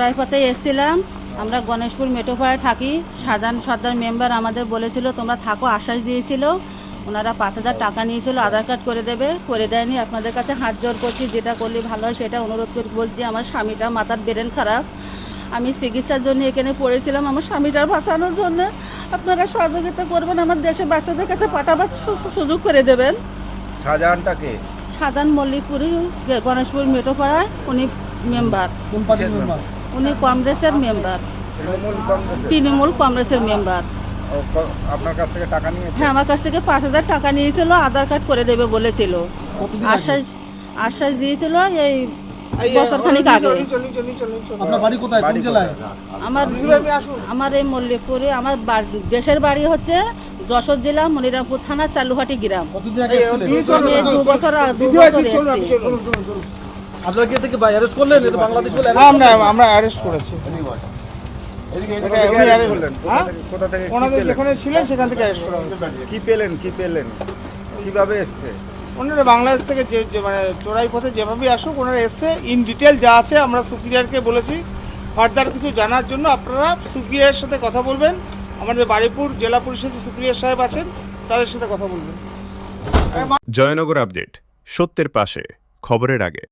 রায়পথে এসেছিলাম। আমরা গণেশপুর মেটোপাড়ায় থাকি। শাহজাহান সর্দার মেম্বার আমাদের বলেছিল তোমরা থাকো, আশ্বাস দিয়েছিল। ওনারা 5,000 টাকা নিয়েছিল, আধার কার্ড করে দেবে, করে দেয়নি। আপনাদের কাছে হাত জোর করছি, যেটা করলে ভালো হয় সেটা অনুরোধ করে বলছি। আমার স্বামীটা মাথার ব্রেন খারাপ, আমি চিকিৎসার জন্য এখানে পড়েছিলাম আমার স্বামীটার বাঁচানোর জন্য। আপনারা সহযোগিতা করবেন, আমার দেশে বাচ্চাদের কাছে পাঠাবার সুযোগ করে দেবেন। শাহজাহানটাকে শাহজাহান মল্লিকপুরি, গণেশপুর মেটোপাড়ায় উনি মেম্বার। উনি কংগ্রেসের মেম্বার, তৃণমূল কংগ্রেসের মেম্বার। আপনার কাছ থেকে টাকা নিয়ে হ্যাঁ, আমার কাছ থেকে 5,000 টাকা নিয়েছিল, আধার কার্ড করে দেবে বলেছিল। আশ্বাস দিয়েছিল এই বছরখানিক আগে। আপনার বাড়ি কোথায়, কোন জেলায়? আমার এই মল্লিকপুরে, আমার দেশের বাড়ি হচ্ছে যশোর জেলা মনিরামপুর থানা চালুহাটি গ্রাম। কতদিন আগে এসেছিলেন? আমি 2 বছর এসেছি। আপনারা কি থেকে অ্যারেস্ট করলেন? এটা বাংলাদেশ বলে আমরা অ্যারেস্ট করেছি। কোথা থেকে ওনাদের যেখানে ছিলেন সেখান থেকে অ্যারেস্ট করা হয়েছে। কি পেলেন কিভাবে এসছে? ওনারা বাংলাদেশ থেকে যে মানে চোরাই পথে যেভাবে আসুক ওনারা এসছে। ইন ডিটেল যা আছে আমরা সুপিরিয়রকে বলেছি। ফার্দার কিছু জানার জন্য আপনারা সুপিরিয়রের সাথে কথা বলবেন। আমাদের বারুইপুর জেলা পরিষদের সুপিরিয়র সাহেব আছেন, তাদের সাথে কথা বলবেন। জয়নগর আপডেট, সত্যের পাশে, খবরের আগে।